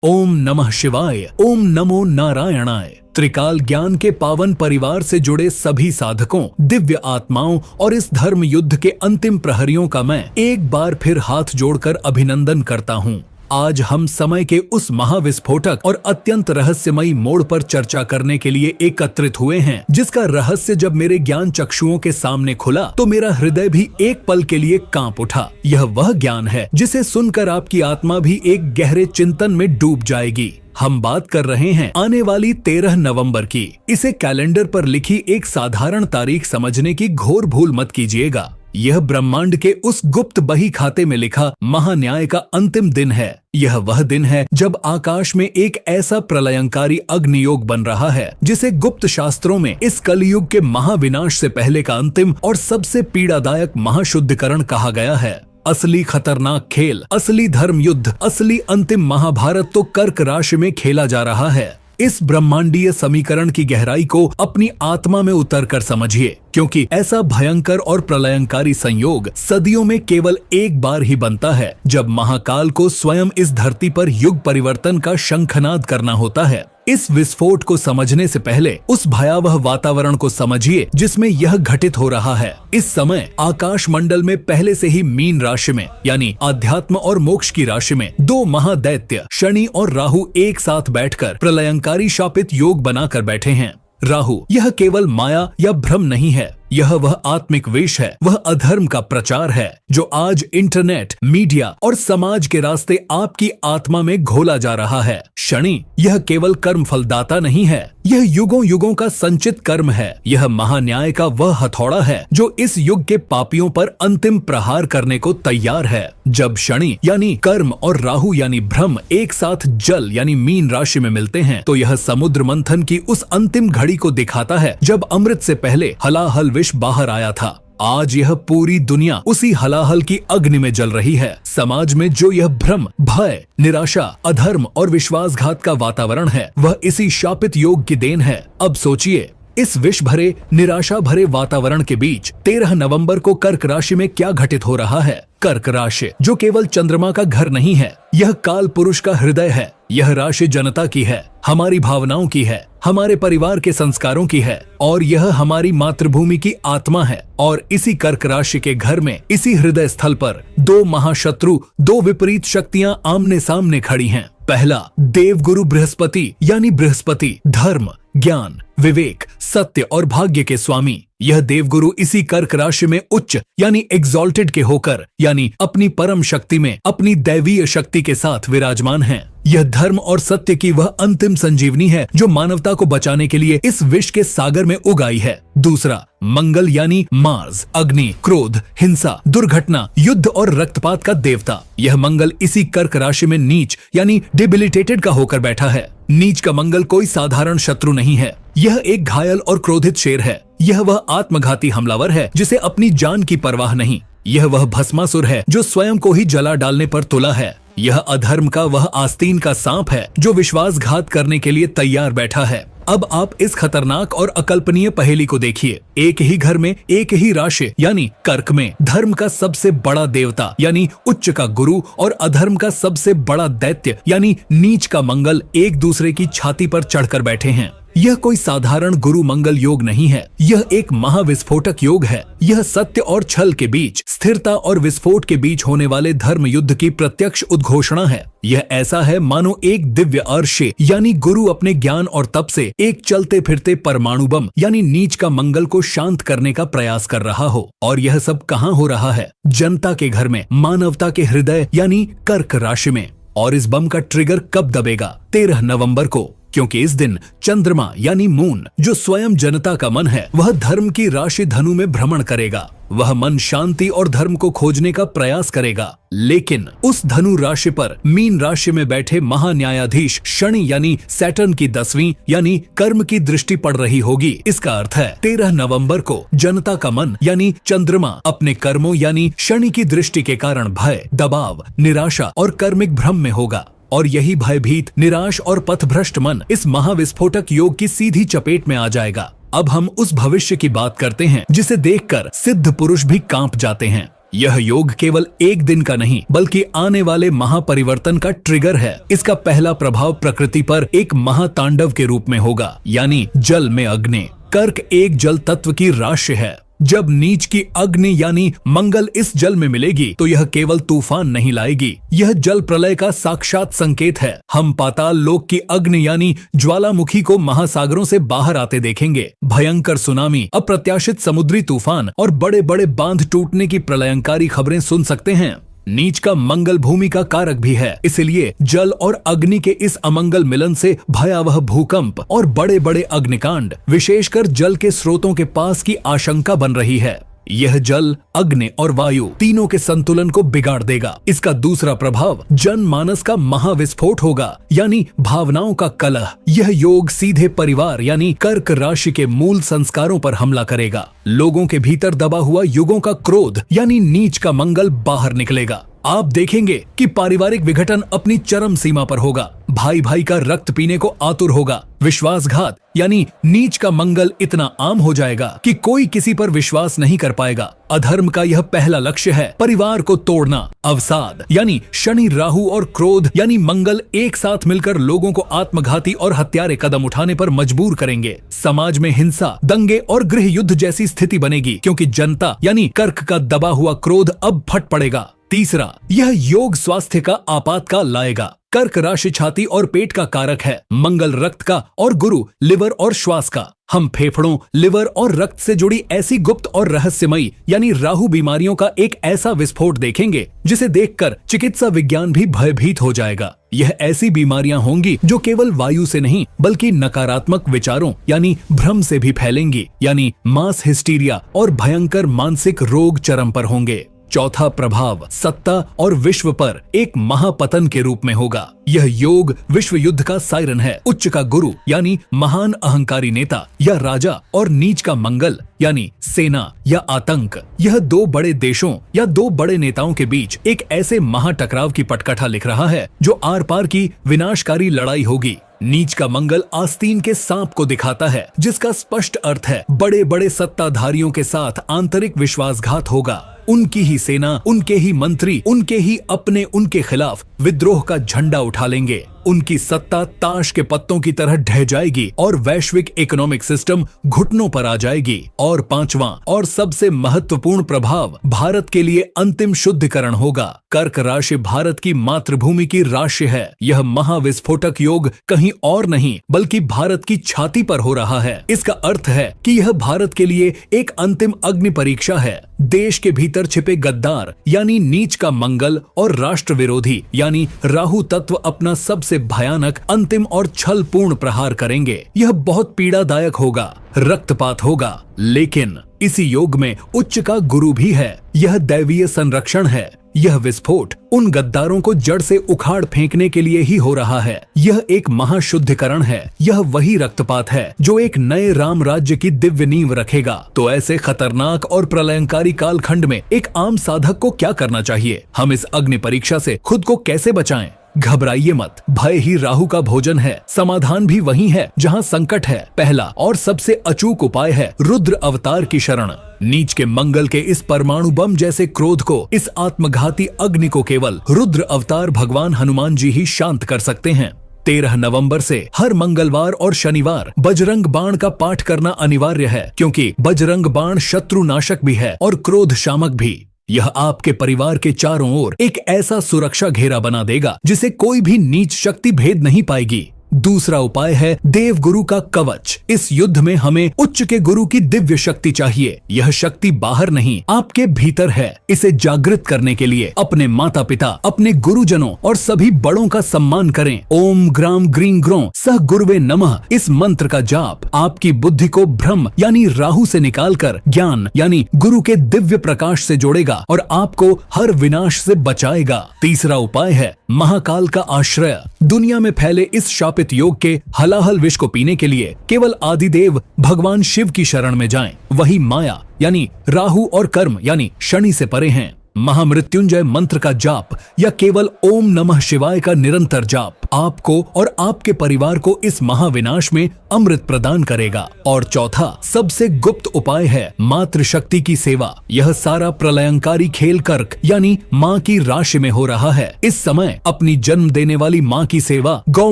ओम नमः शिवाय, ओम नमो नारायणाय। त्रिकाल ज्ञान के पावन परिवार से जुड़े सभी साधकों, दिव्य आत्माओं और इस धर्म युद्ध के अंतिम प्रहरियों का मैं एक बार फिर हाथ जोड़कर अभिनंदन करता हूँ। आज हम समय के उस महाविस्फोटक और अत्यंत रहस्यमयी मोड़ पर चर्चा करने के लिए एकत्रित हुए हैं, जिसका रहस्य जब मेरे ज्ञान चक्षुओं के सामने खुला तो मेरा हृदय भी एक पल के लिए कांप उठा। यह वह ज्ञान है जिसे सुनकर आपकी आत्मा भी एक गहरे चिंतन में डूब जाएगी। हम बात कर रहे हैं आने वाली 13 नवंबर की। इसे कैलेंडर पर लिखी एक साधारण तारीख समझने की घोर भूल मत कीजिएगा। यह ब्रह्मांड के उस गुप्त बही खाते में लिखा महान्याय का अंतिम दिन है। यह वह दिन है जब आकाश में एक ऐसा प्रलयंकारी अग्नियोग बन रहा है जिसे गुप्त शास्त्रों में इस कलयुग के महाविनाश से पहले का अंतिम और सबसे पीड़ादायक महाशुद्धिकरण कहा गया है। असली खतरनाक खेल, असली धर्म युद्ध, असली अंतिम महाभारत तो कर्क राशि में खेला जा रहा है। इस ब्रह्मांडीय समीकरण की गहराई को अपनी आत्मा में उतरकर समझिए, क्योंकि ऐसा भयंकर और प्रलयंकारी संयोग सदियों में केवल एक बार ही बनता है, जब महाकाल को स्वयं इस धरती पर युग परिवर्तन का शंखनाद करना होता है। इस विस्फोट को समझने से पहले उस भयावह वातावरण को समझिए जिसमें यह घटित हो रहा है। इस समय आकाश मंडल में पहले से ही मीन राशि में यानी आध्यात्म और मोक्ष की राशि में दो महादैत्य शनि और राहु एक साथ बैठकर प्रलयंकारी शापित योग बनाकर बैठे हैं। राहु यह केवल माया या भ्रम नहीं है, यह वह आत्मिक वेश है, वह अधर्म का प्रचार है जो आज इंटरनेट, मीडिया और समाज के रास्ते आपकी आत्मा में घोला जा रहा है। शनि यह केवल कर्म फलदाता नहीं है, यह युगों युगों का संचित कर्म है। यह महान्याय का वह हथौड़ा है जो इस युग के पापियों पर अंतिम प्रहार करने को तैयार है। जब शनि यानी कर्म और राहु यानी भ्रम एक साथ जल यानी मीन राशि में मिलते हैं तो यह समुद्र मंथन की उस अंतिम घड़ी को दिखाता है जब अमृत से पहले हलाहल विष बाहर आया था। आज यह पूरी दुनिया उसी हलाहल की अग्नि में जल रही है। समाज में जो यह भ्रम, भय, निराशा, अधर्म और विश्वासघात का वातावरण है वह इसी शापित योग की देन है। अब सोचिए, इस विष भरे, निराशा भरे वातावरण के बीच 13 नवंबर को कर्क राशि में क्या घटित हो रहा है। कर्क राशि जो केवल चंद्रमा का घर नहीं है, यह काल पुरुष का हृदय है। यह राशि जनता की है, हमारी भावनाओं की है, हमारे परिवार के संस्कारों की है और यह हमारी मातृभूमि की आत्मा है। और इसी कर्क राशि के घर में, इसी हृदय स्थल पर दो महाशत्रु, दो विपरीत शक्तियां आमने सामने खड़ी हैं। पहला देवगुरु बृहस्पति यानी बृहस्पति धर्म, ज्ञान, विवेक, सत्य और भाग्य के स्वामी। यह देवगुरु इसी कर्क राशि में उच्च यानी एग्जॉल्टेड के होकर यानी अपनी परम शक्ति में अपनी दैवीय शक्ति के साथ विराजमान हैं। यह धर्म और सत्य की वह अंतिम संजीवनी है जो मानवता को बचाने के लिए इस विश्व के सागर में उगाई है। दूसरा मंगल यानी मार्स, अग्नि, क्रोध, हिंसा, दुर्घटना, युद्ध और रक्तपात का देवता। यह मंगल इसी कर्क राशि में नीच यानी डिबिलिटेटेड का होकर बैठा है। नीच का मंगल कोई साधारण शत्रु नहीं है, यह एक घायल और क्रोधित शेर है। यह वह आत्मघाती हमलावर है जिसे अपनी जान की परवाह नहीं। यह वह भस्मासुर है जो स्वयं को ही जला डालने पर तुला है। यह अधर्म का वह आस्तीन का सांप है जो विश्वासघात करने के लिए तैयार बैठा है। अब आप इस खतरनाक और अकल्पनीय पहेली को देखिए। एक ही घर में, एक ही राशि यानी कर्क में धर्म का सबसे बड़ा देवता यानी उच्च का गुरु और अधर्म का सबसे बड़ा दैत्य यानी नीच का मंगल एक दूसरे की छाती पर चढ़कर बैठे हैं। यह कोई साधारण गुरु मंगल योग नहीं है, यह एक महाविस्फोटक योग है। यह सत्य और छल के बीच, स्थिरता और विस्फोट के बीच होने वाले धर्म युद्ध की प्रत्यक्ष उद्घोषणा है। यह ऐसा है मानो एक दिव्य अर्श यानी गुरु अपने ज्ञान और तप से एक चलते फिरते परमाणु बम यानी नीच का मंगल को शांत करने का प्रयास कर रहा हो। और यह सब कहाँ हो रहा है? जनता के घर में, मानवता के हृदय यानी कर्क राशि में। और इस बम का ट्रिगर कब दबेगा? 13 नवंबर को, क्योंकि इस दिन चंद्रमा यानी मून जो स्वयं जनता का मन है वह धर्म की राशि धनु में भ्रमण करेगा। वह मन शांति और धर्म को खोजने का प्रयास करेगा, लेकिन उस धनु राशि पर मीन राशि में बैठे महान्यायाधीश शनि यानी सैटर्न की 10वीं यानी कर्म की दृष्टि पड़ रही होगी। इसका अर्थ है 13 नवंबर को जनता का मन यानी चंद्रमा अपने कर्मों यानी शनि की दृष्टि के कारण भय, दबाव, निराशा और कर्मिक भ्रम में होगा। और यही भयभीत, निराश और पथभ्रष्ट मन इस महाविस्फोटक योग की सीधी चपेट में आ जाएगा। अब हम उस भविष्य की बात करते हैं जिसे देखकर सिद्ध पुरुष भी कांप जाते हैं। यह योग केवल एक दिन का नहीं बल्कि आने वाले महापरिवर्तन का ट्रिगर है। इसका पहला प्रभाव प्रकृति पर एक महातांडव के रूप में होगा, यानी जल में अग्नि। कर्क एक जल तत्व की राशि है। जब नीच की अग्नि यानी मंगल इस जल में मिलेगी तो यह केवल तूफान नहीं लाएगी, यह जल प्रलय का साक्षात संकेत है। हम पाताल लोक की अग्नि यानी ज्वालामुखी को महासागरों से बाहर आते देखेंगे। भयंकर सुनामी, अप्रत्याशित समुद्री तूफान और बड़े बड़े बांध टूटने की प्रलयंकारी खबरें सुन सकते हैं। नीच का मंगल भूमि का कारक भी है, इसलिए जल और अग्नि के इस अमंगल मिलन से भयावह भूकंप और बड़े बड़े अग्निकांड, विशेषकर जल के स्रोतों के पास की आशंका बन रही है। यह जल, अग्नि और वायु तीनों के संतुलन को बिगाड़ देगा। इसका दूसरा प्रभाव जनमानस का महाविस्फोट होगा, यानी भावनाओं का कलह। यह योग सीधे परिवार यानी कर्क राशि के मूल संस्कारों पर हमला करेगा। लोगों के भीतर दबा हुआ युगों का क्रोध यानी नीच का मंगल बाहर निकलेगा। आप देखेंगे कि पारिवारिक विघटन अपनी चरम सीमा पर होगा। भाई भाई का रक्त पीने को आतुर होगा। विश्वासघात यानी नीच का मंगल इतना आम हो जाएगा कि कोई किसी पर विश्वास नहीं कर पाएगा। अधर्म का यह पहला लक्ष्य है, परिवार को तोड़ना। अवसाद यानी शनि, राहु और क्रोध यानी मंगल एक साथ मिलकर लोगों को आत्मघाती और हत्यारे कदम उठाने पर मजबूर करेंगे। समाज में हिंसा, दंगे और गृह युद्ध जैसी स्थिति बनेगी, क्योंकि जनता यानी कर्क का दबा हुआ क्रोध अब फट पड़ेगा। तीसरा, यह योग स्वास्थ्य का आपातकाल लाएगा। कर्क राशि छाती और पेट का कारक है, मंगल रक्त का और गुरु लिवर और श्वास का। हम फेफड़ों, लिवर और रक्त से जुड़ी ऐसी गुप्त और रहस्यमयी यानी राहु बीमारियों का एक ऐसा विस्फोट देखेंगे जिसे देखकर चिकित्सा विज्ञान भी भयभीत हो जाएगा। यह ऐसी बीमारियां होंगी जो केवल वायु से नहीं बल्कि नकारात्मक विचारों यानी भ्रम से भी फैलेंगी, यानी मास हिस्टीरिया और भयंकर मानसिक रोग चरम पर होंगे। चौथा प्रभाव सत्ता और विश्व पर एक महापतन के रूप में होगा। यह योग विश्व युद्ध का सायरन है। उच्च का गुरु यानी महान अहंकारी नेता या राजा और नीच का मंगल यानी सेना या आतंक, यह दो बड़े देशों या दो बड़े नेताओं के बीच एक ऐसे महाटकराव की पटकथा लिख रहा है जो आर पार की विनाशकारी लड़ाई होगी। नीच का मंगल आस्तीन के सांप को दिखाता है, जिसका स्पष्ट अर्थ है बड़े बड़े सत्ताधारियों के साथ आंतरिक विश्वासघात होगा। उनकी ही सेना, उनके ही मंत्री, उनके ही अपने उनके खिलाफ विद्रोह का झंडा उठा लेंगे। उनकी सत्ता ताश के पत्तों की तरह ढह जाएगी और वैश्विक इकोनॉमिक सिस्टम घुटनों पर आ जाएगी। और पांचवां और सबसे महत्वपूर्ण प्रभाव भारत के लिए अंतिम शुद्धिकरण होगा। कर्क राशि भारत की मातृभूमि की राशि है। यह महाविस्फोटक योग कहीं और नहीं बल्कि भारत की छाती पर हो रहा है। इसका अर्थ है कि यह भारत के लिए एक अंतिम अग्नि परीक्षा है। देश के भीतर छिपे गद्दार यानी नीच का मंगल और राष्ट्र विरोधी यानी राहु तत्व अपना सबसे भयानक, अंतिम और छलपूर्ण प्रहार करेंगे। यह बहुत पीड़ादायक होगा, रक्तपात होगा, लेकिन इसी योग में उच्च का गुरु भी है। यह दैवीय संरक्षण है। यह विस्फोट उन गद्दारों को जड़ से उखाड़ फेंकने के लिए ही हो रहा है। यह एक महाशुद्धिकरण है। यह वही रक्तपात है जो एक नए राम राज्य की दिव्य नींव रखेगा। तो ऐसे खतरनाक और प्रलयंकारी कालखंड में एक आम साधक को क्या करना चाहिए? हम इस अग्नि परीक्षा से खुद को कैसे बचाएं? घबराइए मत, भय ही राहु का भोजन है। समाधान भी वही है जहाँ संकट है। पहला और सबसे अचूक उपाय है रुद्र अवतार की शरण। नीच के मंगल के इस परमाणु बम जैसे क्रोध को, इस आत्मघाती अग्नि को केवल रुद्र अवतार भगवान हनुमान जी ही शांत कर सकते हैं। 13 नवंबर से हर मंगलवार और शनिवार बजरंग बाण का पाठ करना अनिवार्य है, क्योंकि बजरंग बाण शत्रु नाशक भी है और क्रोध शामक भी। यह आपके परिवार के चारों ओर एक ऐसा सुरक्षा घेरा बना देगा जिसे कोई भी नीच शक्ति भेद नहीं पाएगी। दूसरा उपाय है देव गुरु का कवच। इस युद्ध में हमें उच्च के गुरु की दिव्य शक्ति चाहिए। यह शक्ति बाहर नहीं, आपके भीतर है। इसे जागृत करने के लिए अपने माता पिता, अपने गुरुजनों और सभी बड़ों का सम्मान करें। ओम ग्राम ग्रीं ग्रों सह गुरुवे नमः इस मंत्र का जाप आपकी बुद्धि को भ्रम यानी राहु से निकालकर ज्ञान यानी गुरु के दिव्य प्रकाश से जोड़ेगा और आपको हर विनाश से बचाएगा। तीसरा उपाय है महाकाल का आश्रय। दुनिया में फैले इस शापित योग के हलाहल विष को पीने के लिए केवल आदिदेव भगवान शिव की शरण में जाएं। वही माया यानी राहु और कर्म यानी शनि से परे हैं। महामृत्युंजय मंत्र का जाप या केवल ओम नमः शिवाय का निरंतर जाप आपको और आपके परिवार को इस महाविनाश में अमृत प्रदान करेगा। और चौथा सबसे गुप्त उपाय है मातृशक्ति की सेवा। यह सारा प्रलयंकारी खेल कर्क यानी माँ की राशि में हो रहा है। इस समय अपनी जन्म देने वाली माँ की सेवा, गौ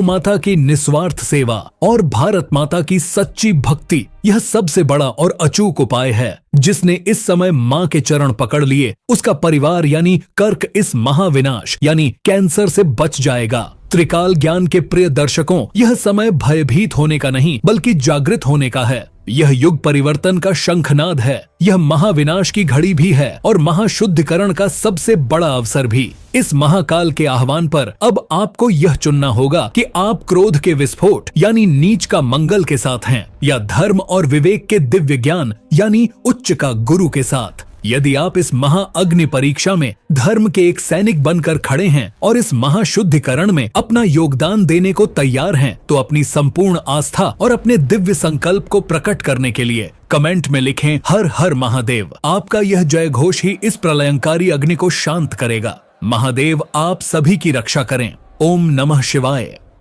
माता की निस्वार्थ सेवा और भारत माता की सच्ची भक्ति, यह सबसे बड़ा और अचूक उपाय है। जिसने इस समय माँ के चरण पकड़ लिए, उसका परिवार यानी कर्क इस महाविनाश यानी कैंसर से बच जाएगा। त्रिकाल ज्ञान के प्रिय दर्शकों, यह समय भयभीत होने का नहीं बल्कि जागृत होने का है। यह युग परिवर्तन का शंखनाद है। यह महाविनाश की घड़ी भी है और महाशुद्धिकरण का सबसे बड़ा अवसर भी। इस महाकाल के आह्वान पर अब आपको यह चुनना होगा कि आप क्रोध के विस्फोट यानी नीच का मंगल के साथ हैं या धर्म और विवेक के दिव्य ज्ञान यानी उच्च का गुरु के साथ। यदि आप इस महाअग्नि परीक्षा में धर्म के एक सैनिक बनकर खड़े हैं और इस महाशुद्धिकरण में अपना योगदान देने को तैयार हैं, तो अपनी संपूर्ण आस्था और अपने दिव्य संकल्प को प्रकट करने के लिए कमेंट में लिखें हर हर महादेव। आपका यह जय घोष ही इस प्रलयंकारी अग्नि को शांत करेगा। महादेव आप सभी की रक्षा करें। ओम नमः शिवाय।